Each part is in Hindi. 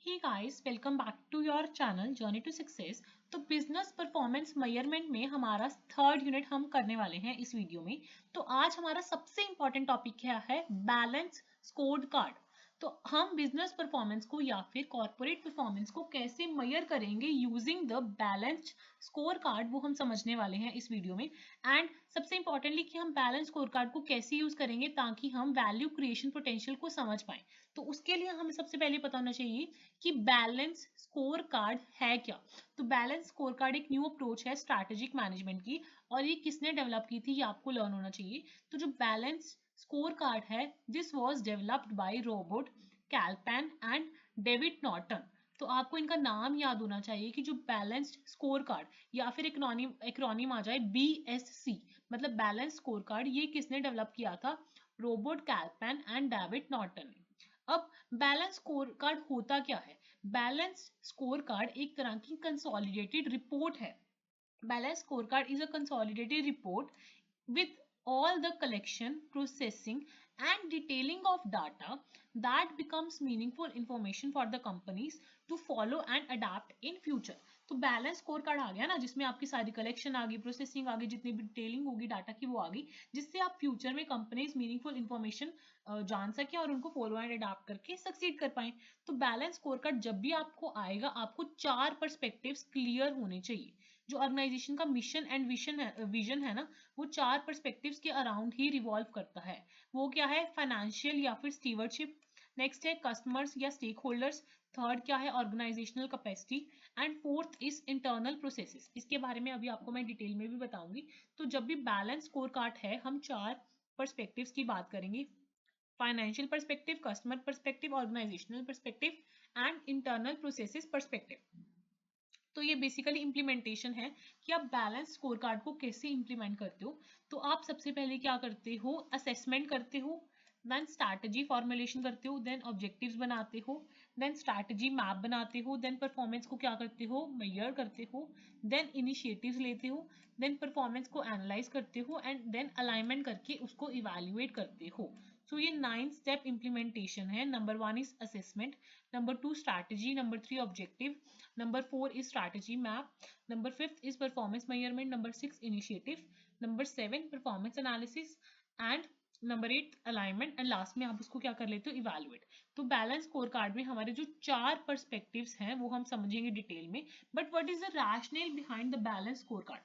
Hey guys, welcome back to your channel Journey to Success। तो बिजनेस परफॉर्मेंस मेजरमेंट में हमारा थर्ड यूनिट हम करने वाले हैं इस वीडियो में। तो आज हमारा सबसे इंपॉर्टेंट टॉपिक क्या है? Balance score card. तो हम बिजनेस परफॉर्मेंस को या फिर कॉर्पोरेट परफॉर्मेंस को कैसे मेजर करेंगे using the balanced score card, वो हम समझने वाले हैं इस वीडियो में। एंड सबसे इंपॉर्टेंटली कि हम बैलेंस स्कोर कार्ड को कैसे यूज करेंगे ताकि हम वैल्यू क्रिएशन पोटेंशियल को समझ पाए। तो उसके लिए हमें सबसे पहले पता होना चाहिए कि बैलेंस स्कोर कार्ड है क्या। तो बैलेंस स्कोर कार्ड एक न्यू अप्रोच है स्ट्रैटेजिक मैनेजमेंट की, और ये किसने डेवलप की थी ये आपको लर्न होना चाहिए। तो जो बैलेंस स्कोर कार्ड है, this was developed by Robert Kaplan and David Norton. तो आपको इनका नाम याद होना चाहिए कि जो बैलेंस्ड स्कोर कार्ड या फिर एक्रोनिम आ जाए BSC, मतलब बैलेंस स्कोर कार्ड, ये किसने डेवलप किया था? Robot Kaplan and David Norton ने। अब बैलेंस स्कोर कार्ड होता क्या है? बैलेंस स्कोर कार्ड एक तरह की कंसोलिडेटेड रिपोर्ट है। Balance score card is a consolidated report with all the collection, processing and detailing of data that becomes meaningful information for the companies to follow and adapt in future। तो बैलेंस स्कोर कार्ड आ गया ना, जिसमें आपकी सारी कलेक्शन आ गई, प्रोसेसिंग आ गई, जितनी भी डिटेलिंग होगी डाटा की वो आ गई, जिससे आप फ्यूचर में कंपनीज मीनिंगफुल इंफॉर्मेशन जान सके और उनको फॉलो एंड अडाप्ट करके सक्सीड कर पाए। तो बैलेंस स्कोर कार्ड जब भी आपको आएगा, आपको 4 पर्सपेक्टिव्स क्लियर होने चाहिए। जो ऑर्गेनाइजेशन का मिशन एंड विजन है ना, वो 4 पर्सपेक्टिव्स के अराउंड ही रिवॉल्व करता है। वो क्या है? फाइनेंशियल या फिर स्टीवर्डशिप, नेक्स्ट है कस्टमर्स या स्टेक होल्डर्स, थर्ड क्या है? Organisational capacity, and fourth is internal processes. इसके बारे में अभी आपको मैं डिटेल में भी बताऊंगी। तो जब भी बैलेंस स्कोर कार्ड है, हम 4 पर्सपेक्टिव्स की बात करेंगे: financial perspective, customer perspective, organisational perspective and internal processes perspective. तो ये बेसिकली इम्प्लीमेंटेशन है कि आप बैलेंस स्कोर कार्ड को कैसे इम्प्लीमेंट करते हो। तो आप सबसे पहले क्या करते हो? असेसमेंट करते हो, देन स्ट्रैटेजी फॉर्मुलेशन करते हो, देन ऑब्जेक्टिव्स बनाते हो, देन स्ट्रैटेजी मैप बनाते हो, देन परफॉर्मेंस को क्या करते हो? मेजर करते हो, देन इनिशिएटिव्स लेते हो, देन परफॉर्मेंस को एनालाइज करते हो, एंड देन अलाइनमेंट करके उसको इवेल्युएट करते हो। सो ये 9 स्टेप इम्प्लीमेंटेशन है। Number 1 is assessment, number 2 strategy, number 3 objective, number 4 is strategy map, number 5th is performance measurement, number 6 initiative, number 7 performance analysis, and number 8 alignment, and last में आप उसको क्या कर लेते हो? इवेलुएट। तो बैलेंस स्कोर कार्ड में हमारे जो 4 पर्सपेक्टिव्स हैं वो हम समझेंगे डिटेल में। But what is the rational behind the balance score card?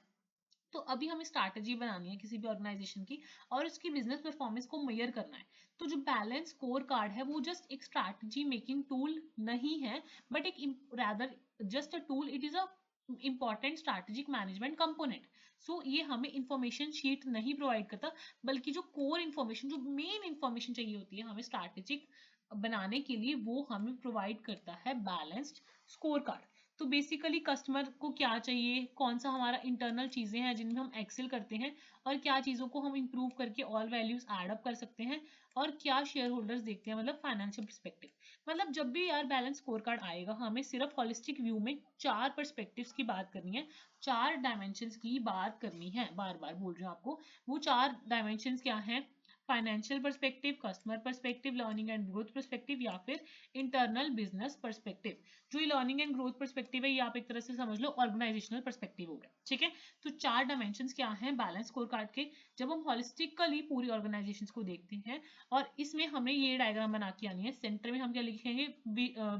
तो अभी हमें स्ट्रैटेजी बनानी है किसी भी ऑर्गेनाइजेशन की, और उसकी बिजनेस परफॉर्मेंस को मेजर करना है। तो जो बैलेंस स्कोर कार्ड है वो जस्ट एक स्ट्रैटेजी मेकिंग टूल नहीं है, बट एक rather just a tool, it is a important strategic management component. So ये हमें इंफॉर्मेशन शीट नहीं प्रोवाइड करता, बल्कि जो कोर इन्फॉर्मेशन, जो मेन इंफॉर्मेशन चाहिए होती है हमें स्ट्रैटेजिक बनाने के लिए, वो हमें प्रोवाइड करता है बैलेंस्ड स्कोर कार्ड। तो बेसिकली कस्टमर को क्या चाहिए, कौन सा हमारा इंटरनल चीजें हैं जिनमें हम एक्सेल करते हैं, और क्या चीजों को हम इंप्रूव करके ऑल वैल्यूज ऐड अप कर सकते हैं, और क्या शेयर होल्डर्स देखते हैं, मतलब फाइनेंशियल पर्सपेक्टिव। मतलब जब भी यार बैलेंस स्कोर कार्ड आएगा, हमें सिर्फ होलिस्टिक व्यू में 4 पर्सपेक्टिव्स की बात करनी है, 4 डायमेंशंस की बात करनी है। बार बार बोल रही हूँ आपको, वो 4 डायमेंशंस क्या हैं? Financial perspective, customer perspective, learning and growth perspective, या फिर इंटरनल बिजनेस पर्सपेक्टिव। जो ये लर्निंग एंड ग्रोथ पर्सपेक्टिव है, ये आप एक तरह से समझ लो ऑर्गेनाइजेशनल पर्सपेक्टिव हो गया। ठीक है, तो 4 डायमेंशंस क्या हैं बैलेंस स्कोर कार्ड के, जब हम हॉलिस्टिकली पूरी ऑर्गेनाइजेशंस को देखते हैं। और इसमें हमें ये डायग्राम बना के आनी है। सेंटर में हम क्या लिखेंगे?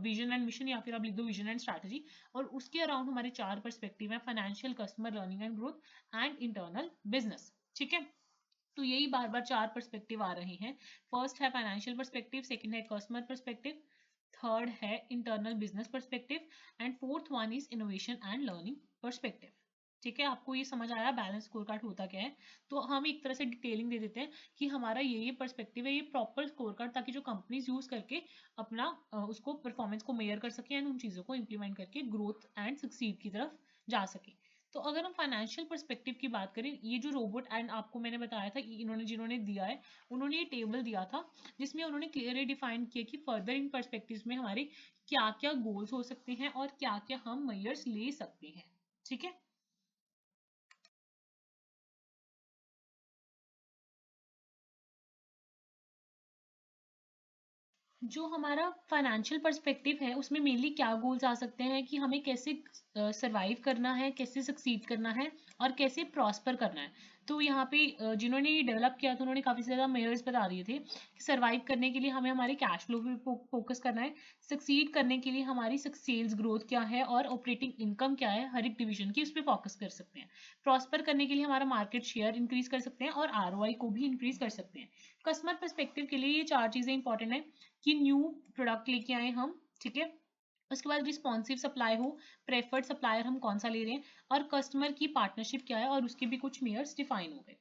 विजन एंड मिशन, या फिर आप लिख दो विजन एंड स्ट्रैटेजी, और उसके अराउंड हमारे 4 पर्सपेक्टिव है: financial, customer, learning and growth and internal business. ठीक है, तो यही बार बार 4 पर्सपेक्टिव आ रहे हैं। फर्स्ट है फाइनेंशियल पर्सपेक्टिव, सेकंड है कस्टमर पर्सपेक्टिव, थर्ड है internal business perspective, and fourth one is innovation and learning perspective. ठीक है, आपको ये समझ आया बैलेंस स्कोर कार्ड होता क्या है? तो हम एक तरह से डिटेलिंग दे देते हैं कि हमारा ये पर्सपेक्टिव है, ये प्रॉपर स्कोर कार्ड, ताकि जो कंपनीज यूज करके अपना उसको परफॉर्मेंस को मेजर कर सके एंड उन चीजों को इंप्लीमेंट करके ग्रोथ एंड सक्सीड की तरफ जा सके। तो अगर हम फाइनेंशियल पर्सपेक्टिव की बात करें, ये जो रोबोट एंड आपको मैंने बताया था, इन्होंने जिन्होंने दिया है, उन्होंने ये टेबल दिया था जिसमें उन्होंने क्लियरली डिफाइन किया कि फर्दर इन पर्सपेक्टिव्स में हमारे क्या क्या गोल्स हो सकते हैं और क्या क्या हम मेजर्स ले सकते हैं। ठीक है, जो हमारा फाइनेंशियल पर्सपेक्टिव है उसमें मेनली क्या गोल्स आ सकते हैं कि हमें कैसे सरवाइव करना है, कैसे सक्सीड करना है और कैसे प्रॉस्पर करना है। तो यहाँ पे जिन्होंने ये डेवलप किया था उन्होंने काफ़ी ज़्यादा मेयर्स बता दिए थे कि सरवाइव करने के लिए हमें हमारे कैश फ्लो पे फोकस करना है, सक्सीड करने के लिए हमारी सेल्स ग्रोथ क्या है और ऑपरेटिंग इनकम क्या है हर एक डिवीजन की, उस पर फोकस कर सकते हैं। प्रॉस्पर करने के लिए हमारा मार्केट शेयर इंक्रीज कर सकते हैं और आरओआई को भी इंक्रीज कर सकते हैं। कस्टमर पर्सपेक्टिव के लिए ये 4 चीज़ें इंपॉर्टेंट है कि न्यू प्रोडक्ट लेके आए हम, ठीक है, उसके बाद रिस्पॉन्सिव सप्लाई हो, प्रेफर्ड सप्लायर हम कौन सा ले रहे हैं और कस्टमर की पार्टनरशिप क्या है और उसके भी कुछ मेयर्स डिफाइन हो गए।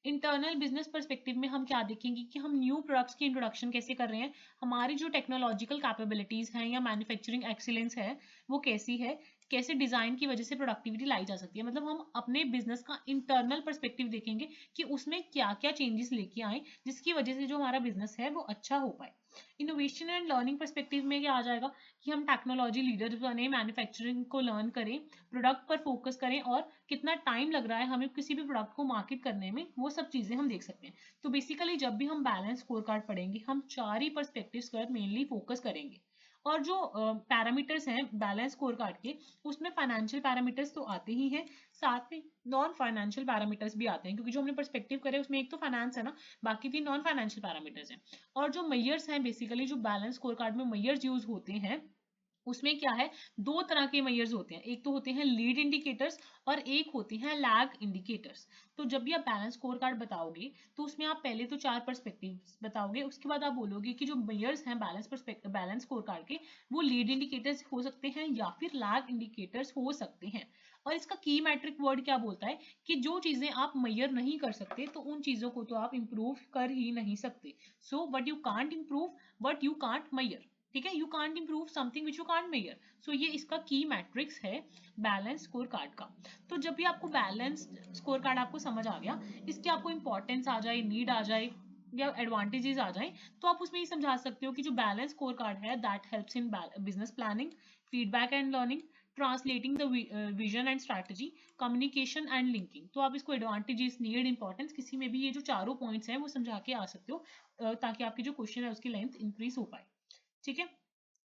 इंटरनल बिजनेस पर्सपेक्टिव में हम क्या देखेंगे कि हम न्यू प्रोडक्ट्स की इंट्रोडक्शन कैसे कर रहे हैं, हमारी जो टेक्नोलॉजिकल कैपेबिलिटीज हैं या मैन्युफैक्चरिंग एक्सीलेंस है वो कैसी है, कैसे डिजाइन की वजह से प्रोडक्टिविटी लाई जा सकती है। मतलब हम अपने बिजनेस का इंटरनल पर्सपेक्टिव देखेंगे कि उसमें क्या क्या चेंजेस लेके आए जिसकी वजह से जो हमारा बिजनेस है वो अच्छा हो पाए। इनोवेशन एंड लर्निंग पर्सपेक्टिव में क्या आ जाएगा कि हम टेक्नोलॉजी लीडर बने, मैन्युफैक्चरिंग को लर्न करें, प्रोडक्ट पर फोकस करें और कितना टाइम लग रहा है हमें किसी भी प्रोडक्ट को मार्केट करने में, वो सब चीजें हम देख सकते हैं। तो बेसिकली जब भी हम बैलेंस स्कोर कार्ड पढ़ेंगे हम 4 ही पर्सपेक्टिव्स पर मेनली फोकस करेंगे। और जो पैरामीटर्स हैं बैलेंस स्कोर कार्ड के, उसमें फाइनेंशियल पैरामीटर्स तो आते ही हैं, साथ में नॉन फाइनेंशियल पैरामीटर्स भी आते हैं, क्योंकि जो हमने पर्सपेक्टिव करे उसमें एक तो फाइनेंस है ना, बाकी 3 नॉन फाइनेंशियल पैरामीटर्स हैं। और जो मेयर्स हैं बेसिकली जो बैलेंस स्कोर कार्ड में मेयर्स यूज होते हैं उसमें क्या है, 2 तरह के मेयर्स होते हैं, एक तो होते हैं लीड इंडिकेटर्स और एक होते हैं लैग इंडिकेटर्स। तो जब भी आप बैलेंस स्कोर कार्ड बताओगे तो उसमें आप पहले तो 4 पर्सपेक्टिव्स बताओगे, उसके बाद आप बोलोगे कि जो मेयर्स हैं बैलेंस स्कोर कार्ड के वो लीड इंडिकेटर्स हो सकते हैं या फिर लैग इंडिकेटर्स हो सकते हैं। और इसका की मैट्रिक वर्ड क्या बोलता है कि जो चीजें आप मेयर नहीं कर सकते तो उन चीजों को तो आप इंप्रूव कर ही नहीं सकते। So what you can't improve, what you can't measure, ठीक है, you can't improve something which you can't measure. So ये इसका की मैट्रिक्स है बैलेंस स्कोर कार्ड का। तो जब भी आपको बैलेंस स्कोर कार्ड आपको समझ आ गया, इसकी आपको इंपॉर्टेंस आ जाए, नीड आ जाए या एडवांटेजेस आ जाए, तो आप उसमें ये समझा सकते हो कि जो बैलेंस स्कोर कार्ड है that helps in business planning, feedback and learning, translating the vision and strategy, communication and linking. तो आप इसको एडवांटेजेस, नीड, इंपॉर्टेंस किसी में भी ये जो चारों पॉइंट्स हैं वो समझा के आ सकते हो, ताकि आपकी जो क्वेश्चन है उसकी लेंथ इंक्रीज हो पाए, ठीक है।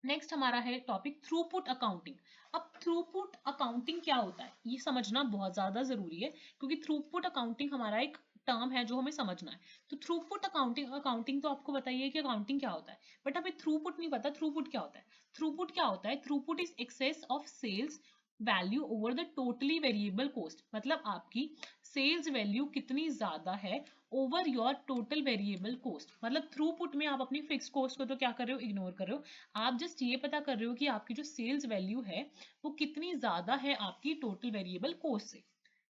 नेक्स्ट हमारा है टॉपिक थ्रूपुट अकाउंटिंग। अब थ्रूपुट अकाउंटिंग क्या होता है ये समझना बहुत ज्यादा जरूरी है, क्योंकि थ्रूपुट अकाउंटिंग हमारा एक टर्म है जो हमें समझना है। तो थ्रूपुट अकाउंटिंग, अकाउंटिंग तो आपको बताइए कि अकाउंटिंग क्या होता है, बट अभी थ्रूपुट नहीं पता थ्रूपुट क्या होता है। थ्रूपुट क्या होता है, throughput is excess of sales value over the totally variable cost. मतलब आपकी सेल्स वैल्यू कितनी ज्यादा है over your total variable cost. मतलब थ्रूपुट में आप अपनी फिक्स कॉस्ट को तो क्या कर रहे हो, इग्नोर कर रहे हो, आप जस्ट ये पता कर रहे हो कि आपकी जो सेल्स वैल्यू है वो कितनी ज्यादा है आपकी टोटल वेरिएबल कॉस्ट से,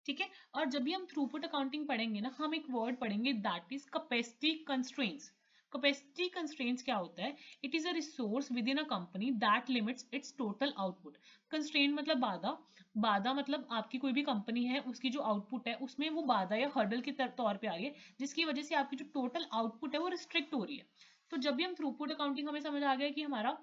ठीक है। और जब भी हम थ्रूपुट अकाउंटिंग पढ़ेंगे ना, हम एक वर्ड पढ़ेंगे that is capacity constraints. Capacity constraints क्या होता है, it is a resource with in a company that limits it's total output. Constraint मतलब बाधा, बाधा मतलब आपकी कोई भी कंपनी है उसकी जो आउटपुट है उसमें वो बाधा या हर्डल के तौर पे आ रही है, जिसकी वजह से आपकी जो टोटल आउटपुट है वो रिस्ट्रिक्ट हो रही है। तो जब भी हम थ्रूपुट अकाउंटिंग, हमें समझ आ गया कि हमारा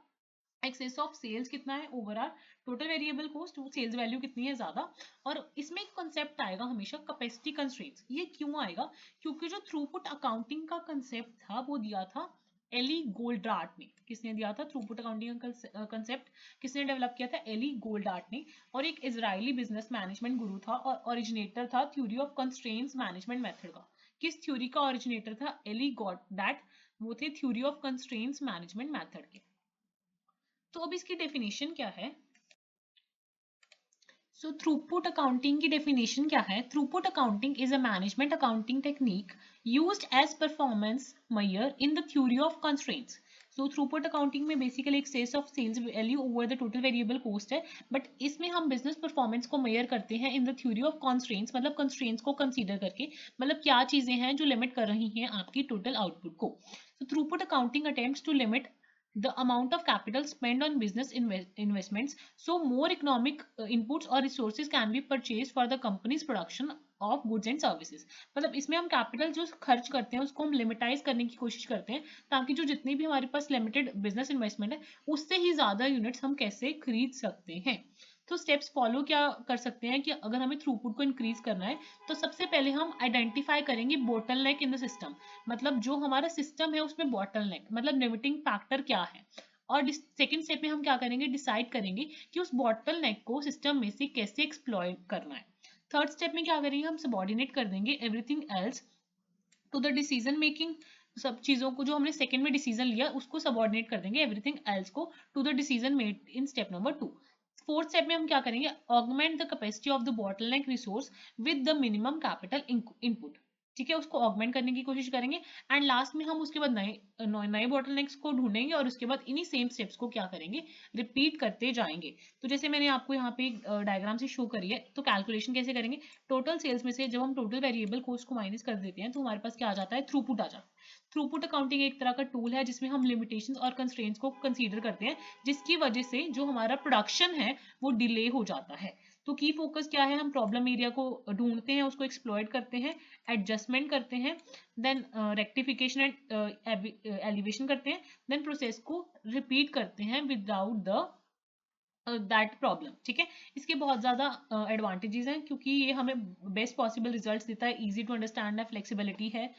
एक्सेस ऑफ सेल्स कितना है over our total variable cost, sales value कितनी है ज्यादा। और इसमें एक कंसेप्ट आएगा हमेशा कैपेसिटी कंस्ट्रेंट्स। ये क्यों आएगा, क्योंकि जो थ्रूपुट अकाउंटिंग का कंसेप्ट था वो दिया था एली गोल्डार्ट ने। किसने दिया था थ्रूपुट अकाउंटिंग का कंसेप्ट, किसने डेवलप किया था, एली गोल्डार्ट ने। और एक इजरायली बिजनेस मैनेजमेंट गुरु था और ओरिजिनेटर था theory of constraints management method का। किस थ्योरी का ओरिजिनेटर था, एली गोल्डार्ट, वो थे theory of constraints management method के। तो अब इसकी डेफिनेशन क्या है, सो थ्रूपुट अकाउंटिंग की डेफिनेशन क्या है, throughput accounting is a management accounting technique used as performance measure in the theory of constraints. So throughput accounting में basically excess of sales value over the total variable cost है, बट इसमें हम बिजनेस परफॉर्मेंस को मेजर करते हैं in the theory of constraints, मतलब कंस्ट्रेंट्स को कंसीडर करके, मतलब क्या चीजें हैं जो लिमिट कर रही हैं आपकी टोटल आउटपुट को। तो throughput accounting attempts to limit the amount of capital spent on business investments, so more economic inputs or resources can be purchased for the company's production of goods and services। मतलब इसमें हम कैपिटल जो खर्च करते हैं उसको हम लिमिटाइज करने की कोशिश करते हैं, ताकि जो जितनी भी हमारे पास लिमिटेड बिजनेस इन्वेस्टमेंट है उससे ही ज्यादा यूनिट्स हम कैसे खरीद सकते हैं। तो स्टेप्स फॉलो क्या कर सकते हैं कि अगर हमें थ्रूपुट को इंक्रीज करना है तो सबसे पहले हम आइडेंटिफाई करेंगे बोटलनेक इन द सिस्टम, मतलब जो हमारा सिस्टम है उसमें बोटलनेक मतलब लिमिटिंग फैक्टर क्या है। और सेकेंड स्टेप में हम क्या करेंगे, डिसाइड करेंगे कि उस बोटलनेक को सिस्टम में से कैसे एक्सप्लॉइट करना है। थर्ड स्टेप में क्या करेंगे, हम सबऑर्डिनेट कर देंगे everything else to the decision making. सब चीजों को जो हमने सेकंड में डिसीजन लिया उसको सबऑर्डिनेट कर देंगे एवरीथिंग एल्स को to the decision made in step number 2। Fourth step में हम क्या करेंगे, augment the capacity of the bottleneck resource with the minimum capital input. ठीक है, उसको ऑगमेंट करने की कोशिश करेंगे एंड लास्ट में हम उसके बाद नए नए बॉटलनेक्स को ढूंढेंगे और उसके बाद इन्हीं सेम स्टेप्स को क्या करेंगे, रिपीट करते जाएंगे। तो जैसे मैंने आपको यहाँ पे डायग्राम से शो करी है, तो कैलकुलेशन कैसे करेंगे, टोटल सेल्स में से जब हम टोटल वेरिएबल कॉस्ट को माइनस कर देते हैं तो हमारे पास क्या आ जाता है, थ्रूपुट आ जाता है। थ्रूपुट अकाउंटिंग एक तरह का टूल है जिसमें हम लिमिटेशंस और कंस्ट्रेंट्स को कंसीडर करते हैं, जिसकी वजह से जो हमारा प्रोडक्शन है वो डिले हो जाता है। तो की फोकस क्या है, हम प्रॉब्लम एरिया को ढूंढते हैं, उसको एक्सप्लॉइट करते हैं, एडजस्टमेंट करते हैं, देन रेक्टिफिकेशन एंड एलिवेशन करते हैं, देन प्रोसेस को रिपीट करते हैं विदाउट द दैट प्रॉब्लम। ठीक है, इसके बहुत ज्यादा एडवांटेजेस हैं क्योंकि ये हमें बेस्ट पॉसिबल रिजल्ट्स देता है, इजी टू अंडरस्टैंड है, फ्लेक्सिबिलिटी है,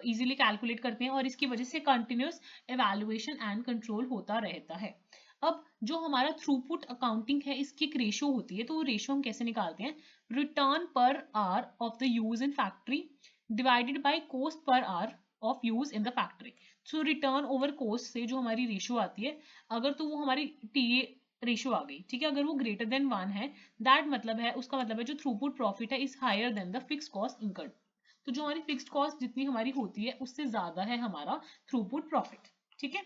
इजीली कैलकुलेट करते हैं और इसकी वजह से कंटिन्यूस एवेल्युएशन एंड कंट्रोल होता रहता है। अब जो हमारा थ्रूपुट अकाउंटिंग है इसकी एक रेशो होती है, तो वो रेशो हम कैसे निकालते हैं, return per hour of the use in factory divided by cost per hour of use in the factory. So return over cost से जो हमारी रेशो आती है, अगर तो वो हमारी टीए रेशो आ गई, ठीक है, अगर वो ग्रेटर देन 1 है, दैट मतलब है, उसका मतलब है जो थ्रूपुट प्रॉफिट है is higher than the fix cost incurred. तो जो हमारी फिक्स्ड कॉस्ट जितनी हमारी होती है उससे ज्यादा है हमारा थ्रूपुट प्रॉफिट। ठीक है,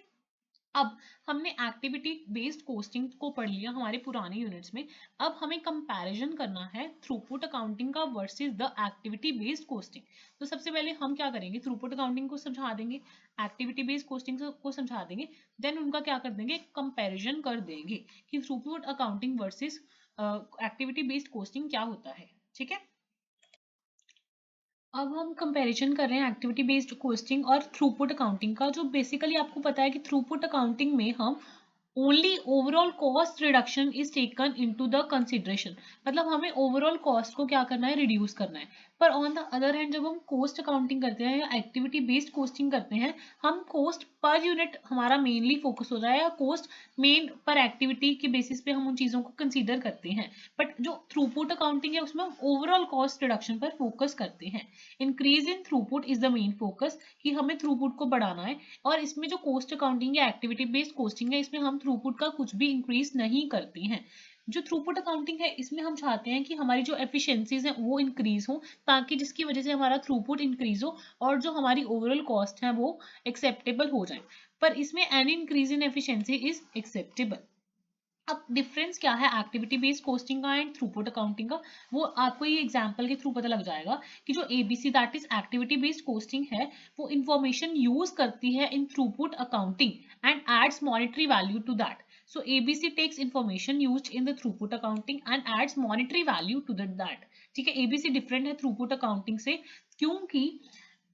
अब हमने एक्टिविटी बेस्ड कोस्टिंग को पढ़ लिया हमारे पुराने यूनिट्स में। अब हमें कंपैरिजन करना है थ्रूपुट अकाउंटिंग का versus the activity based costing. तो सबसे पहले हम क्या करेंगे, थ्रूपुट अकाउंटिंग को समझा देंगे, एक्टिविटी बेस्ड कोस्टिंग को समझा देंगे, देन उनका क्या कर देंगे, कंपैरिजन कर देंगे कि throughput accounting versus activity based costing क्या होता है। ठीक है, अब हम कंपैरिजन कर रहे हैं एक्टिविटी बेस्ड कोस्टिंग और थ्रूपुट अकाउंटिंग का। जो बेसिकली आपको पता है कि थ्रूपुट अकाउंटिंग में हम only overall cost reduction is taken into the consideration, मतलब हमें ओवरऑल कॉस्ट को क्या करना है, रिड्यूस करना है। पर ऑन द अदर हैंड जब हम कॉस्ट अकाउंटिंग करते हैं या एक्टिविटी बेस्ड कोस्टिंग करते हैं, हम कॉस्ट पर यूनिट हमारा मेनली फोकस हो रहा है या कॉस्ट मेन पर एक्टिविटी के बेसिस पे हम उन चीजों को कंसीडर करते हैं। बट जो थ्रूपुट अकाउंटिंग है उसमें हम ओवरऑल कॉस्ट रिडक्शन पर फोकस करते हैं। Increase in throughput is the main focus कि हमें थ्रूपुट को बढ़ाना है। और इसमें जो कॉस्ट अकाउंटिंग या एक्टिविटी बेस्ड कोस्टिंग है इसमें हम थ्रूपुट का कुछ भी इंक्रीज नहीं करते हैं। जो थ्रूपुट अकाउंटिंग है इसमें हम चाहते हैं कि हमारी जो एफिशिएंसीज हैं वो इंक्रीज हो, ताकि जिसकी वजह से हमारा थ्रूपुट इंक्रीज हो और जो हमारी ओवरऑल कॉस्ट है वो एक्सेप्टेबल हो जाए। पर इसमें any increase in efficiency is acceptable. अब डिफरेंस क्या है एक्टिविटी बेस्ड कोस्टिंग का एंड थ्रूपुट अकाउंटिंग का, वो आपको ये एग्जांपल के थ्रू पता लग जाएगा कि जो ABC that is activity based costing है वो इंफॉर्मेशन यूज करती है in throughput accounting and adds monetary value to that. So ABC takes information used in the throughput accounting and adds monetary value to that. ठीक है, एबीसी डिफरेंट है थ्रूपुट अकाउंटिंग से क्योंकि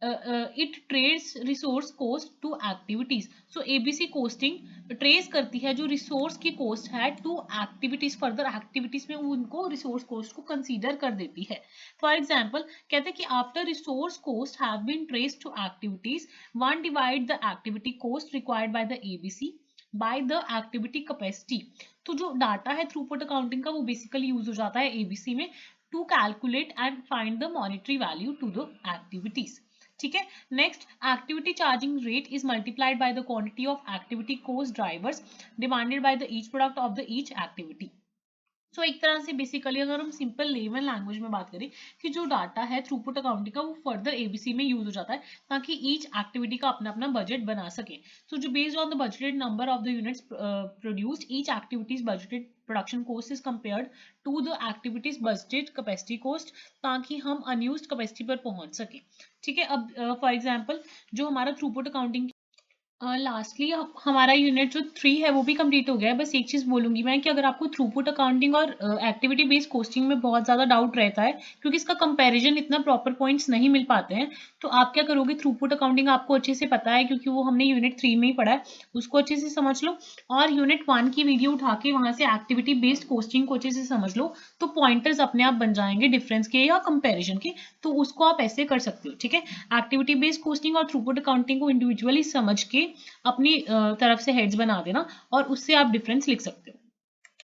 it traces resource cost to activities. So ABC costing trace करती है जो रिसोर्स की कोस्ट है टू एक्टिविटीज, फर्दर एक्टिविटीज में उनको रिसोर्स कोस्ट को कंसीडर कर देती है। फॉर एग्जाम्पल कहते हैं कि after resource cost have been traced to activities, one divide the activity cost required by the ABC by the activity capacity. तो जो डाटा है थ्रूपुट अकाउंटिंग का वो बेसिकली यूज हो जाता है एबीसी में to calculate and find the monetary value to the activities. ठीक है, next activity charging rate is multiplied by the quantity of activity cost drivers demanded by the each product of the each activity. So एक तरह से बेसिकली अगर हम सिंपल लेमन लैंग्वेज में बात करें कि जो डाटा है थ्रूपुट अकाउंटिंग का वो फर्दर एबीसी में यूज हो जाता है ताकि ईच एक्टिविटी का अपना अपना बजट बना सके। सो जो based on the budgeted number of the units produced each activities budgeted production cost is compared to the activities budgeted capacity cost, ताकि हम अनयूज्ड कैपेसिटी पर पहुंच सके। ठीक है, अब फॉर एग्जांपल जो हमारा थ्रूपुट अकाउंटिंग लास्टली हमारा यूनिट जो 3 है वो भी कंप्लीट हो गया है। बस एक चीज़ बोलूँगी मैं कि अगर आपको थ्रूपुट अकाउंटिंग और एक्टिविटी बेस्ड कोस्टिंग में बहुत ज़्यादा डाउट रहता है क्योंकि इसका कंपैरिजन इतना प्रॉपर पॉइंट्स नहीं मिल पाते हैं, तो आप क्या करोगे, थ्रूपुट अकाउंटिंग आपको अच्छे से पता है क्योंकि वो हमने यूनिट 3 में ही पढ़ा है, उसको अच्छे से समझ लो और यूनिट 1 की वीडियो उठा के वहाँ से एक्टिविटी बेस्ड कोस्टिंग को अच्छे से समझ लो, तो पॉइंटर्स अपने आप बन जाएंगे डिफरेंस के या कंपेरिजन के। तो उसको आप ऐसे कर सकते हो, ठीक है। एक्टिविटी बेस्ड कोस्टिंग और थ्रूपुट अकाउंटिंग को इंडिविजुअली समझ के अपनी तरफ से हेड्स बना देना और उससे आप डिफरेंस लिख सकते हो।